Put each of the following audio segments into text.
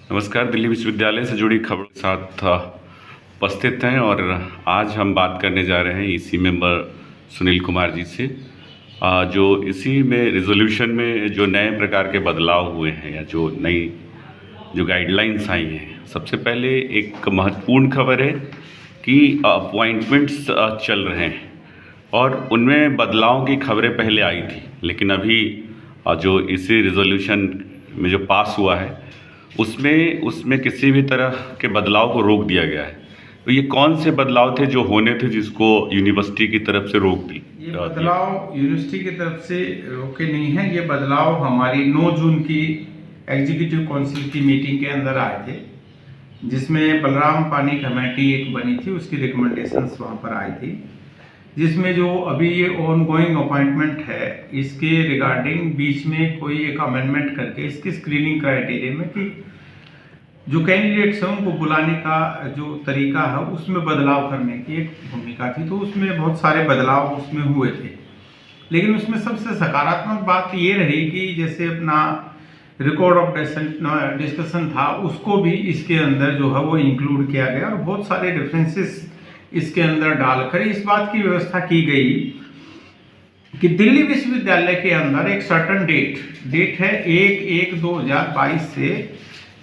नमस्कार। दिल्ली विश्वविद्यालय से जुड़ी खबरों के साथ उपस्थित हैं और आज हम बात करने जा रहे हैं ईसी मेंबर सुनील कुमार जी से, जो इसी में रिजोल्यूशन में जो नए प्रकार के बदलाव हुए हैं या जो गाइडलाइंस आई हैं। सबसे पहले एक महत्वपूर्ण खबर है कि अपॉइंटमेंट्स चल रहे हैं और उनमें बदलाव की खबरें पहले आई थी, लेकिन अभी जो इसी रिजोल्यूशन में जो पास हुआ है उसमें किसी भी तरह के बदलाव को रोक दिया गया है। तो ये कौन से बदलाव थे जो होने थे जिसको यूनिवर्सिटी की तरफ से रोक दी? ये बदलाव यूनिवर्सिटी की तरफ से रोके नहीं है। ये बदलाव हमारी 9 जून की एग्जीक्यूटिव काउंसिल की मीटिंग के अंदर आए थे, जिसमें बलराम पानी कमेटी एक बनी थी, उसकी रिकमेंडेशंस वहाँ पर आई थी, जिसमें जो अभी ये ऑनगोइंग अपॉइंटमेंट है इसके रिगार्डिंग बीच में कोई एक अमेंडमेंट करके इसकी स्क्रीनिंग क्राइटेरिया में कि जो कैंडिडेट्स हैं उनको बुलाने का जो तरीका है उसमें बदलाव करने की एक भूमिका थी। तो उसमें बहुत सारे बदलाव उसमें हुए थे, लेकिन उसमें सबसे सकारात्मक बात ये रही कि जैसे अपना रिकॉर्ड ऑफ डिस्कशन था उसको भी इसके अंदर जो है वो इंक्लूड किया गया और बहुत सारे रेफरेंसेस इसके अंदर डालकर इस बात की व्यवस्था की गई कि दिल्ली विश्वविद्यालय के अंदर एक सर्टन डेट है 1/1/2022 से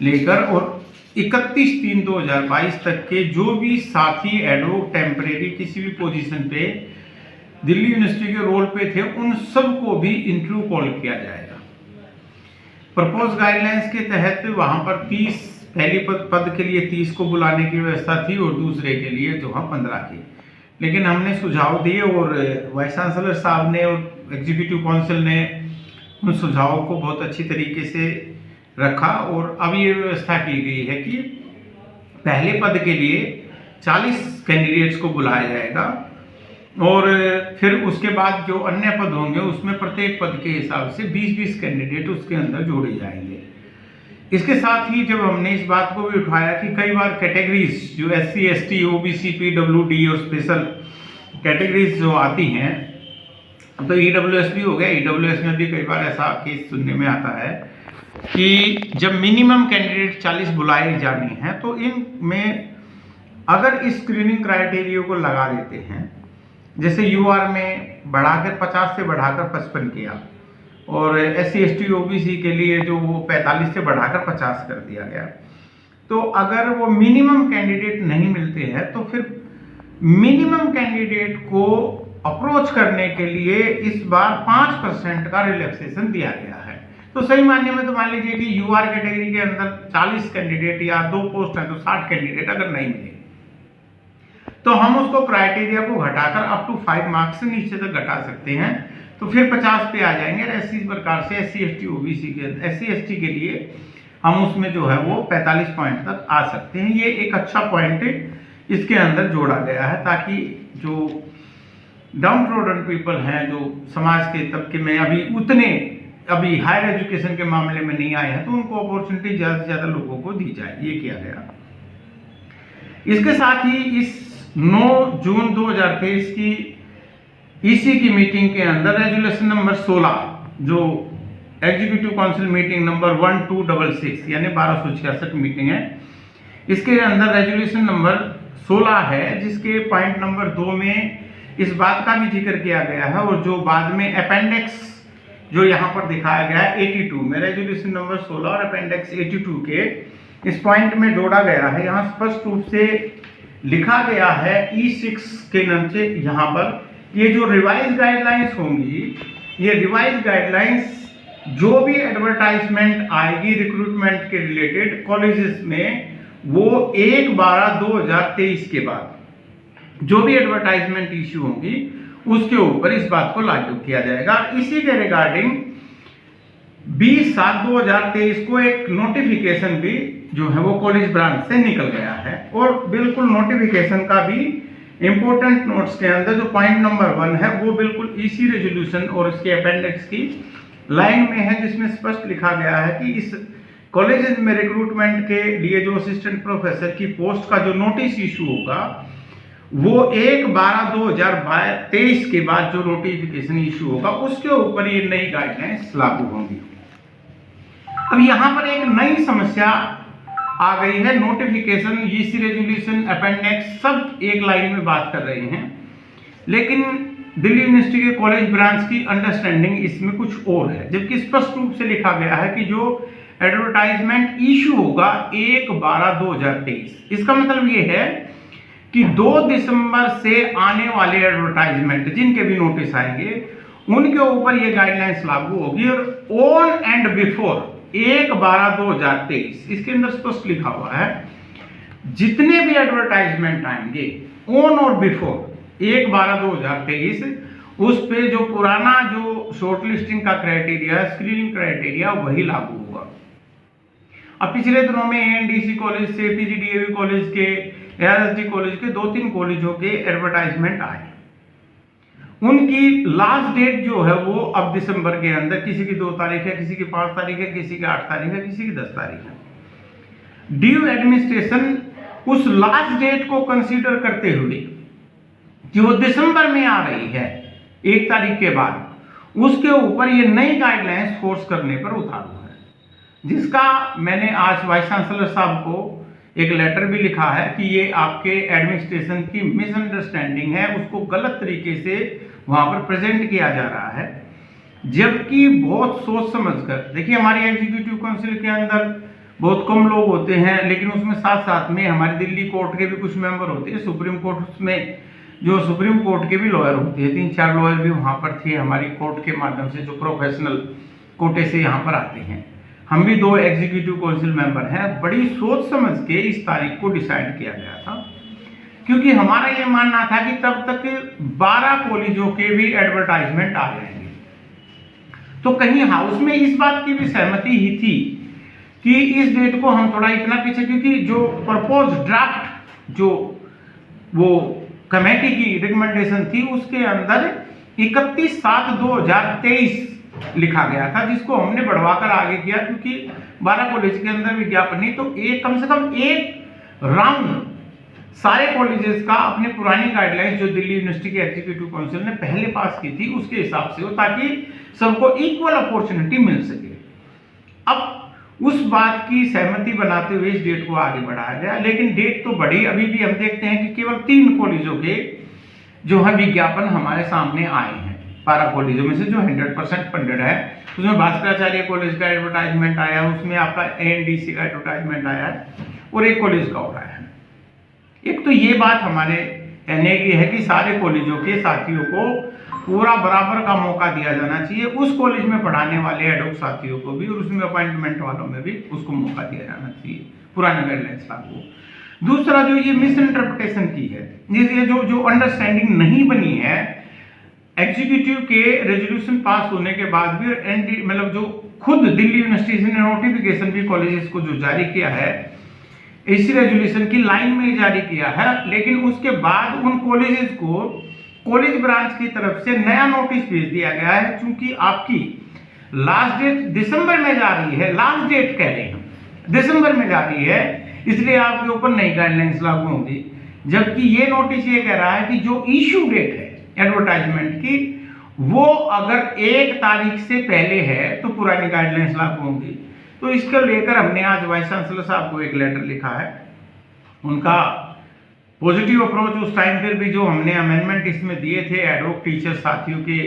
लेकर और 31/3/2022 तक के जो भी साथी एडवोक टेम्परेरी किसी भी पोजीशन पे दिल्ली यूनिवर्सिटी के रोल पे थे उन सब को भी इंटरव्यू कॉल किया जाएगा। प्रपोज गाइडलाइंस के तहत वहां पर 30 पहली पद के लिए 30 को बुलाने की व्यवस्था थी और दूसरे के लिए जो है 15 की, लेकिन हमने सुझाव दिए और वाइस चांसलर साहब ने और एग्जीक्यूटिव काउंसिल ने उन सुझावों को बहुत अच्छी तरीके से रखा और अब ये व्यवस्था की गई है कि पहले पद के लिए 40 कैंडिडेट्स को बुलाया जाएगा और फिर उसके बाद जो अन्य पद होंगे उसमें प्रत्येक पद के हिसाब से 20-20 कैंडिडेट उसके अंदर जोड़े जाएंगे। इसके साथ ही जब हमने इस बात को भी उठाया कि कई बार कैटेगरीज जो SC ST OBC PWD और स्पेशल कैटेगरीज जो आती हैं, तो EWS भी हो गया, EWS में भी कई बार ऐसा केस सुनने में आता है कि जब मिनिमम कैंडिडेट 40 बुलाए जाने हैं तो इनमें अगर इस स्क्रीनिंग क्राइटेरिया को लगा देते हैं, जैसे UR में बढ़ाकर 50 से बढ़ाकर 55 किया और SC ST OBC के लिए जो वो 45 से बढ़ाकर 50 कर दिया गया, तो अगर वो मिनिमम कैंडिडेट नहीं मिलते हैं तो फिर मिनिमम कैंडिडेट को अप्रोच करने के लिए इस बार 5% का रिलैक्सेशन दिया गया है। तो सही मायने में तो मान लीजिए कि UR कैटेगरी के अंदर 40 कैंडिडेट या 2 पोस्ट है तो 60 कैंडिडेट अगर नहीं मिले तो हम उसको क्राइटेरिया को घटाकर अप टू 5 मार्क्स से नीचे तक घटा सकते हैं, तो फिर 50 पे आ जाएंगे। इसी प्रकार से SC ST OBC के SC ST के लिए हम उसमें जो है वो 45 पॉइंट तक आ सकते हैं। ये एक अच्छा पॉइंट इसके अंदर जोड़ा गया है ताकि जो डाउन ट्रोडन पीपल हैं, जो समाज के तबके में अभी हायर एजुकेशन के मामले में नहीं आए हैं, तो उनको अपॉर्चुनिटी ज़्यादा से ज़्यादा लोगों को दी जाए, ये किया गया। इसके साथ ही इस 9 जून 2023 की EC की मीटिंग के अंदर रेजोल्यूशन नंबर 16 जो एग्जीक्यूटिव काउंसिल मीटिंग नंबर 1266 यानी 1266 मीटिंग है, इसके अंदर रेजोल्यूशन नंबर 16 है जिसके पॉइंट नंबर 2 में इस बात का भी जिक्र किया गया है और जो बाद में अपेंडिक्स जो यहाँ पर दिखाया गया है 82 में रेजोल्यूशन नंबर 16 और अपेंडिक्स 82 के इस पॉइंट में जोड़ा गया है। यहाँ स्पष्ट रूप से लिखा गया है E6 के नीचे यहाँ पर ये जो रिवाइज गाइडलाइंस होंगी, ये रिवाइज गाइडलाइंस जो भी एडवर्टाइजमेंट आएगी रिक्रूटमेंट के रिलेटेड कॉलेजेस में, वो 1/12/2023 के बाद जो भी एडवर्टाइजमेंट इश्यू होंगी उसके ऊपर इस बात को लागू किया जाएगा। इसी के रिगार्डिंग 20/7/2023 को एक नोटिफिकेशन भी जो है वो कॉलेज ब्रांच से निकल गया है और बिल्कुल नोटिफिकेशन का भी इंपोर्टेंट नोट्स के अंदर जो पॉइंट नंबर 1 है वो बिल्कुल EC रेजोल्यूशन और इसके अपेंडिक्स की लाइन में है, जिसमें स्पष्ट लिखा गया है कि इस कॉलेज में रिक्रूटमेंट के लिए जो असिस्टेंट प्रोफेसर की पोस्ट का जो नोटिस इशू होगा वो 1/12/2023 के बाद जो नोटिफिकेशन इशू होगा उसके ऊपर ये नई गाइडलाइंस लागू होंगी। अब यहाँ पर एक नई समस्या आ गई है। नोटिफिकेशन, ईसी रेजोल्यूशन, अपेंडिक्स सब एक लाइन में बात कर रहे हैं, लेकिन दिल्ली यूनिवर्सिटी के कॉलेज ब्रांच की अंडरस्टैंडिंग इसमें कुछ और है। जबकि स्पष्ट रूप से लिखा गया है कि जो एडवर्टाइजमेंट इशू होगा 1/12/2023, इसका मतलब ये है कि 2 दिसंबर से आने वाले एडवर्टाइजमेंट जिनके भी नोटिस आएंगे उनके ऊपर ये गाइडलाइंस लागू होगी। और ऑन एंड बिफोर 1/12/2023, इसके अंदर स्पष्ट लिखा हुआ है जितने भी एडवर्टाइजमेंट आएंगे ऑन और बिफोर 1/12/2023, उस पे जो पुराना जो शॉर्टलिस्टिंग का क्राइटेरिया, स्क्रीनिंग क्राइटेरिया वही लागू होगा। अब पिछले दिनों में एएनडीसी कॉलेज से, पीजीडीएवी कॉलेज के, एआरएसडी कॉलेज के 2-3 कॉलेजों के एडवर्टाइजमेंट आए। उनकी लास्ट डेट जो है वो अब दिसंबर के अंदर, किसी की 2 तारीख है, किसी की 5 तारीख है, किसी की 8 तारीख है, किसी की 10 तारीख है। ड्यू एडमिनिस्ट्रेशन उस लास्ट डेट को कंसीडर करते हुए जो दिसंबर में आ रही है 1 तारीख के बाद, उसके ऊपर ये नई गाइडलाइंस फोर्स करने पर उतारू है, जिसका मैंने आज वाइस चांसलर साहब को एक लेटर भी लिखा है कि ये आपके एडमिनिस्ट्रेशन की मिसअंडरस्टैंडिंग है, उसको गलत तरीके से वहां पर प्रेजेंट किया जा रहा है। जबकि बहुत सोच समझकर, देखिए हमारी एग्जीक्यूटिव काउंसिल के अंदर बहुत कम लोग होते हैं, लेकिन उसमें साथ साथ में हमारी दिल्ली कोर्ट के भी कुछ मेंबर होते हैं, सुप्रीम कोर्ट में जो सुप्रीम कोर्ट के भी लॉयर होते हैं, 3-4 लॉयर भी वहां पर थे हमारी कोर्ट के माध्यम से, जो प्रोफेशनल कोटे से यहाँ पर आते हैं। हम भी 2 एग्जीक्यूटिव काउंसिल मेंबर हैं। बड़ी सोच समझ के इस तारीख को डिसाइड किया गया था, क्योंकि हमारा ये मानना था कि तब तक 12 कॉलेजों के भी एडवर्टाइजमेंट आ जाएंगे। तो कहीं हाउस में इस बात की भी सहमति ही थी कि इस डेट को हम थोड़ा इतना पीछे, क्योंकि जो प्रपोज ड्राफ्ट जो वो कमेटी की रिकमेंडेशन थी उसके अंदर 31/7/2023 लिखा गया था, जिसको हमने बढ़वाकर आगे किया, क्योंकि 12 कॉलेज के अंदर विज्ञापन नहीं तो एक कम से कम एक राउंड सारे कॉलेजेस का अपनी पुरानी गाइडलाइंस जो दिल्ली यूनिवर्सिटी के एग्जीक्यूटिव काउंसिल ने पहले पास की थी उसके हिसाब से हो, ताकि सबको इक्वल अपॉर्चुनिटी मिल सके। अब उस बात की सहमति बनाते हुए इस डेट को आगे बढ़ाया गया, लेकिन डेट तो बढ़ी। अभी भी हम देखते हैं कि केवल 3 कॉलेजों के जो है विज्ञापन हमारे सामने आए हैं। 12 कॉलेजों में से जो 100% फंडेड है, उसमें भास्कराचार्य कॉलेज का एडवर्टाइजमेंट आया है, उसमें आपका एएनडीसी का एडवर्टाइजमेंट आया है और एक कॉलेज का हो रहा है। एक तो ये बात हमारे कहने की है कि सारे कॉलेजों के साथियों को पूरा बराबर का मौका दिया जाना चाहिए, उस कॉलेज में पढ़ाने वाले एडोक साथियों को भी और उसमें अपॉइंटमेंट वालों में भी उसको मौका दिया जाना चाहिए, पुराने गाइडलाइंस लागू। दूसरा जो ये मिस इंटरप्रिटेशन की है, ये जो अंडरस्टैंडिंग नहीं बनी है, एग्जीक्यूटिव के रेजोल्यूशन पास होने के बाद भी मतलब जो खुद दिल्ली यूनिवर्सिटी ने नोटिफिकेशन भी कॉलेजेस को जो जारी किया है इसी रेजोल्यूशन की लाइन में जारी किया है, लेकिन उसके बाद उन कॉलेजेस को कॉलेज ब्रांच की तरफ से नया नोटिस भेज दिया गया है। चूंकि आपकी लास्ट डेट दिसंबर में जा रही है, लास्ट डेट कह रहे हैं दिसंबर में जा रही है, इसलिए आपके ऊपर नई गाइडलाइंस लागू होंगी। जबकि ये नोटिस ये कह रहा है कि जो इशू डेट है एडवर्टाइजमेंट की, वो अगर 1 तारीख से पहले है तो पुरानी गाइडलाइंस लागू होंगी। तो इसको लेकर हमने आज वाइस चांसलर साहब को एक लेटर लिखा है। उनका पॉजिटिव अप्रोच, उस टाइम पर भी जो हमने अमेंडमेंट इसमें दिए थे एडोक टीचर साथियों के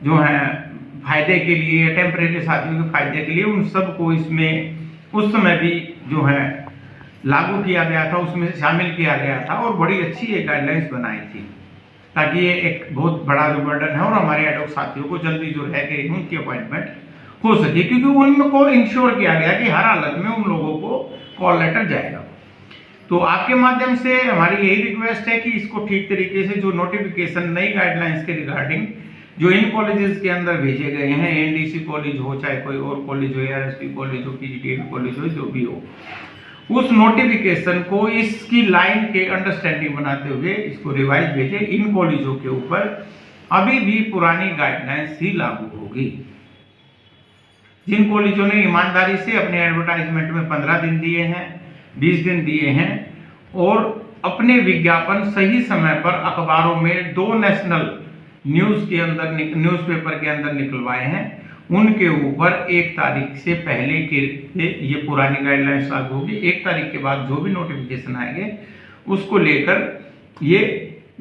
जो हैं फायदे के लिए, टेम्परेरी साथियों के फायदे के लिए, उन सबको इसमें उस समय भी जो है लागू किया गया था, उसमें शामिल किया गया था और बड़ी अच्छी एक गाइडलाइंस बनाई थी, ताकि ये एक बहुत बड़ा जो बर्डन है और हमारे एडोक साथियों को जल्दी जो है कि उनकी अपॉइंटमेंट हो सके, क्योंकि उनको इंश्योर किया गया कि हर हालत में उन लोगों को कॉल लेटर जाएगा। तो आपके माध्यम से हमारी यही रिक्वेस्ट है कि इसको ठीक तरीके से जो नोटिफिकेशन नई गाइडलाइंस के रिगार्डिंग जो इन कॉलेजेस के अंदर भेजे गए हैं, एएनडीसी कॉलेज हो चाहे कोई और कॉलेज हो, एआरएसडी कॉलेज हो, पीजीडीएवी कॉलेज हो, जो भी हो, उस नोटिफिकेशन को इसकी लाइन के अंडरस्टैंडिंग बनाते हुए इसको रिवाइज भेजे। इन कॉलेजों के ऊपर अभी भी पुरानी गाइडलाइंस ही लागू होगी। जिन कॉलेजों ने ईमानदारी से अपने एडवर्टाइजमेंट में 15 दिन दिए हैं, 20 दिन दिए हैं और अपने विज्ञापन सही समय पर अखबारों में 2 नेशनल न्यूज़पेपर के अंदर निकलवाए हैं, उनके ऊपर 1 तारीख से पहले के ये पुरानी गाइडलाइंस लागू होगी। 1 तारीख के बाद जो भी नोटिफिकेशन आएंगे उसको लेकर ये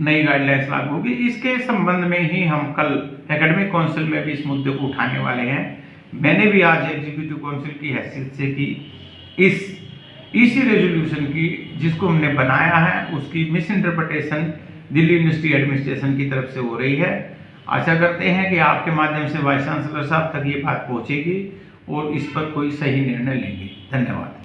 नई गाइडलाइंस लागू होगी। इसके संबंध में ही हम कल एकेडमिक काउंसिल में भी इस मुद्दे को उठाने वाले हैं। मैंने भी आज एग्जीक्यूटिव काउंसिल की हैसियत से कि इसी रेजोल्यूशन की जिसको हमने बनाया है उसकी miss interpretation Delhi university administration की तरफ से हो रही है। आशा करते हैं कि आपके माध्यम से वाइस चांसलर साहब तक ये बात पहुंचेगी और इस पर कोई सही निर्णय लेंगे। धन्यवाद।